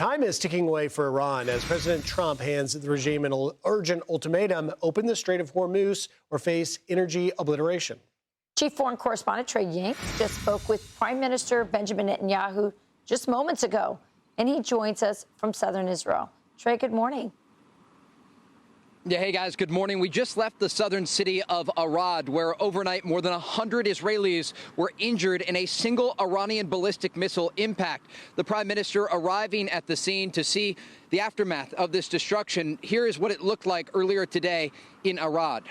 Time is ticking away for Iran as President Trump hands the regime an urgent ultimatum: open the Strait of Hormuz or face energy obliteration. Chief Foreign Correspondent Trey Yingst just spoke with Prime Minister Benjamin Netanyahu just moments ago, and he joins us from southern Israel. Trey, good morning. Yeah, hey guys, good morning. We just left the southern city of Arad, where overnight more than 100 Israelis were injured in a single Iranian ballistic missile impact. The prime minister arriving at the scene to see the aftermath of this destruction. Here is what it looked like earlier today in Arad.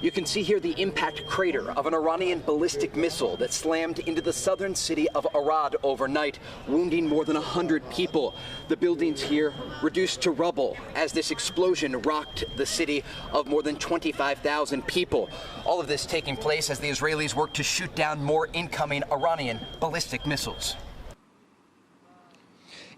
You can see here the impact crater of an Iranian ballistic missile that slammed into the southern city of Arad overnight, wounding more than 100 people. The buildings here reduced to rubble as this explosion rocked the city of more than 25,000 people. All of this taking place as the Israelis work to shoot down more incoming Iranian ballistic missiles.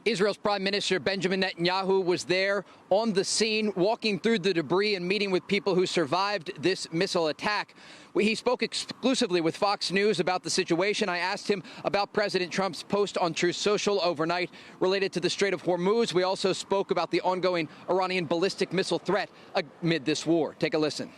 Israel's Prime Minister Benjamin Netanyahu was there on the scene, walking through the debris and meeting with people who survived this missile attack. He spoke exclusively with Fox News about the situation. I asked him about President Trump's post on Truth Social overnight related to the Strait of Hormuz. We also spoke about the ongoing Iranian ballistic missile threat amid this war. Take a listen.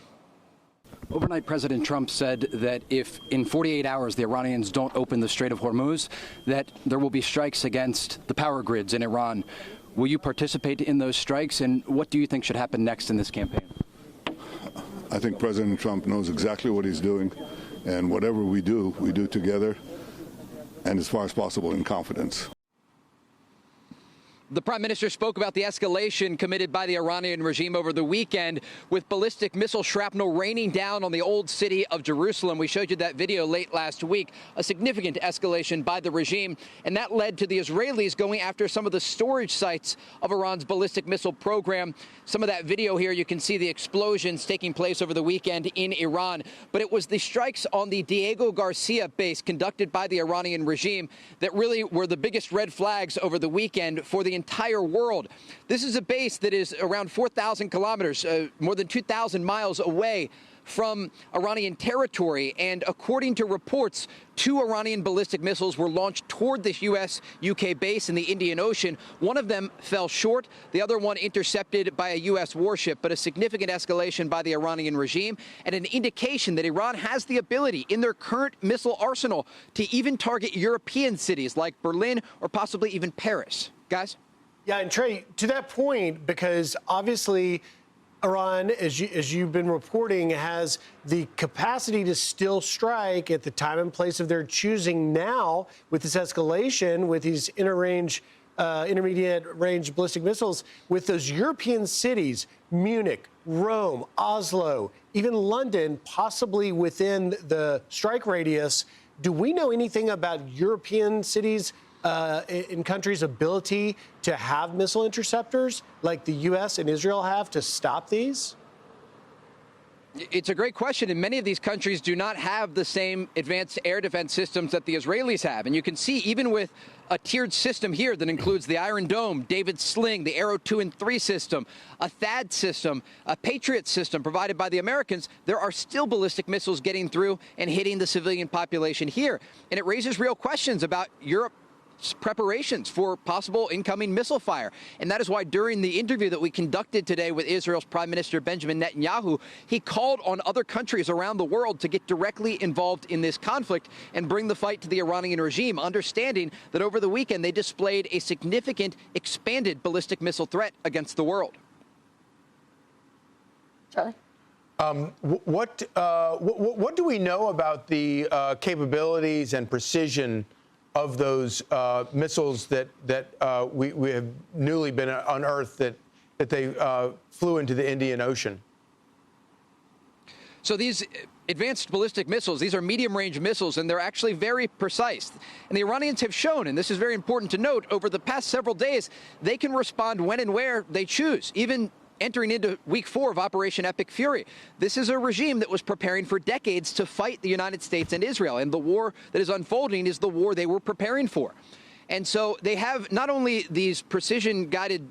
Overnight, President Trump said that if in 48 hours the Iranians don't open the Strait of Hormuz, that there will be strikes against the power grids in Iran. Will you participate in those strikes, and what do you think should happen next in this campaign? I think President Trump knows exactly what he's doing, and whatever we do together and as far as possible in confidence. The prime minister spoke about the escalation committed by the Iranian regime over the weekend, with ballistic missile shrapnel raining down on the old city of Jerusalem. We showed you that video late last week, a significant escalation by the regime, and that led to the Israelis going after some of the storage sites of Iran's ballistic missile program. Some of that video here, you can see the explosions taking place over the weekend in Iran. But it was the strikes on the Diego Garcia base conducted by the Iranian regime that really were the biggest red flags over the weekend for the entire world. This is a base that is around 4,000 kilometers, more than 2,000 miles away from Iranian territory. And according to reports, 2 Iranian ballistic missiles were launched toward this U.S.-UK base in the Indian Ocean. One of them fell short, the other one intercepted by a U.S. warship, but a significant escalation by the Iranian regime and an indication that Iran has the ability in their current missile arsenal to even target European cities like Berlin or possibly even Paris. Guys? Yeah, and Trey, to that point, because obviously Iran, as you've been reporting, has the capacity to still strike at the time and place of their choosing now with this escalation, with these intermediate range ballistic missiles, with those European cities, Munich, Rome, Oslo, even London, possibly within the strike radius. Do we know anything about European cities in countries' ability to have missile interceptors like the U.S. and Israel have to stop these? It's a great question, and many of these countries do not have the same advanced air defense systems that the Israelis have. And you can see, even with a tiered system here that includes the Iron Dome, David Sling, the Arrow 2 and 3 system, a THAAD system, a Patriot system provided by the Americans, there are still ballistic missiles getting through and hitting the civilian population here. And it raises real questions about Europe preparations for possible incoming missile fire. And that is why during the interview that we conducted today with Israel's Prime Minister Benjamin Netanyahu, he called on other countries around the world to get directly involved in this conflict and bring the fight to the Iranian regime, understanding that over the weekend they displayed a significant expanded ballistic missile threat against the world. Charlie? What do we know about the capabilities and precision of those missiles that we have newly been unearthed that they flew into the Indian Ocean? So these advanced ballistic missiles, these are medium-range missiles, and they're actually very precise. And the Iranians have shown, and this is very important to note, over the past several days, they can respond when and where they choose, even entering into week 4 of Operation Epic Fury. This is a regime that was preparing for decades to fight the United States and Israel, and the war that is unfolding is the war they were preparing for. And so they have not only these precision-guided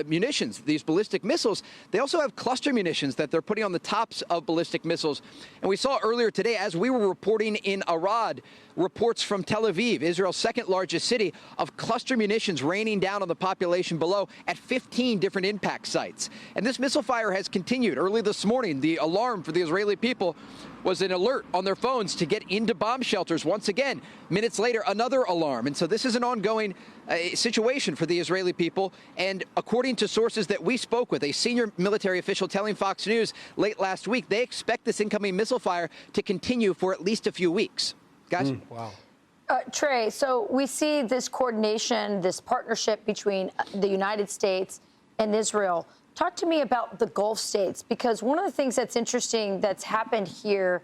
munitions, these ballistic missiles. They also have cluster munitions that they're putting on the tops of ballistic missiles. And we saw earlier today, as we were reporting in Arad, reports from Tel Aviv, Israel's second largest city, of cluster munitions raining down on the population below at 15 different impact sites. And this missile fire has continued. Early this morning, the alarm for the Israeli people was an alert on their phones to get into bomb shelters. Once again, minutes later, another alarm. And so this is an ongoing situation for the Israeli people. And according to sources that we spoke with, a senior military official telling Fox News late last week, they expect this incoming missile fire to continue for at least a few weeks. Guys? Wow. Trey, so we see this coordination, this partnership between the United States and Israel. Talk to me about the Gulf states, because one of the things that's interesting that's happened here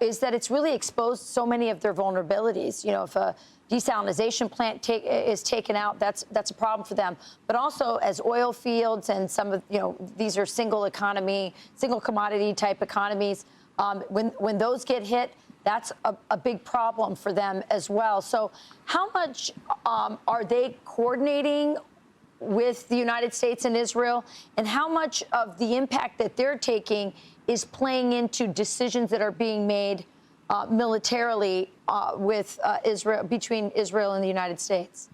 is that it's really exposed so many of their vulnerabilities. You know, if a desalinization plant is taken out, that's a problem for them. But also as oil fields and some of, these are single commodity type economies, when those get hit, that's a big problem for them as well. So how much are they coordinating with the United States and Israel, and how much of the impact that they're taking is playing into decisions that are being made militarily with Israel, between Israel and the United States?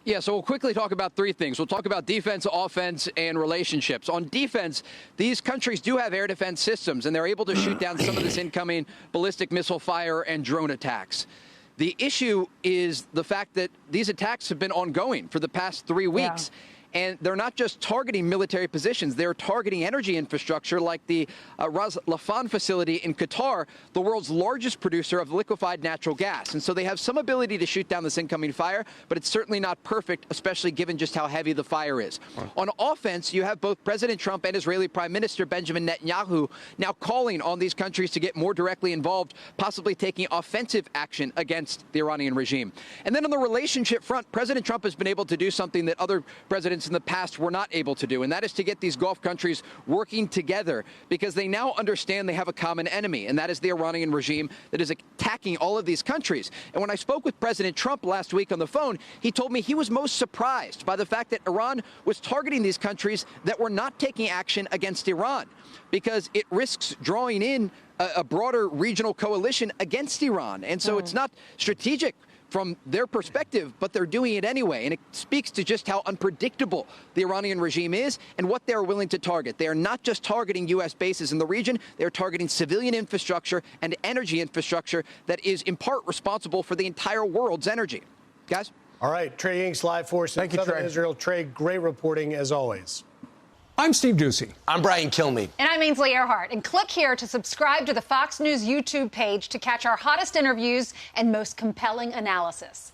Yeah, so we'll quickly talk about three things. We'll talk about defense, offense, and relationships. On defense, these countries do have air defense systems, and they're able to shoot down some of this incoming ballistic missile fire and drone attacks. The issue is the fact that these attacks have been ongoing for the past 3 weeks. Yeah. And they're not just targeting military positions. They're targeting energy infrastructure like the Ras Laffan facility in Qatar, the world's largest producer of liquefied natural gas. And so they have some ability to shoot down this incoming fire, but it's certainly not perfect, especially given just how heavy the fire is. Wow. On offense, you have both President Trump and Israeli Prime Minister Benjamin Netanyahu now calling on these countries to get more directly involved, possibly taking offensive action against the Iranian regime. And then on the relationship front, President Trump has been able to do something that other presidents in the past were not able to do, and that is to get these Gulf countries working together, because they now understand they have a common enemy, and that is the Iranian regime that is attacking all of these countries. And when I spoke with President Trump last week on the phone, he told me he was most surprised by the fact that Iran was targeting these countries that were not taking action against Iran, because it risks drawing in a broader regional coalition against Iran. And so it's not strategic from their perspective, but they're doing it anyway. And it speaks to just how unpredictable the Iranian regime is and what they're willing to target. They are not just targeting U.S. bases in the region. They're targeting civilian infrastructure and energy infrastructure that is in part responsible for the entire world's energy. Guys? All right. Trey Yingst, live for us in Southern Israel. Trey, great reporting as always. I'm Steve Ducey. I'm Brian Kilmeade. And I'm Ainsley Earhart. And click here to subscribe to the Fox News YouTube page to catch our hottest interviews and most compelling analysis.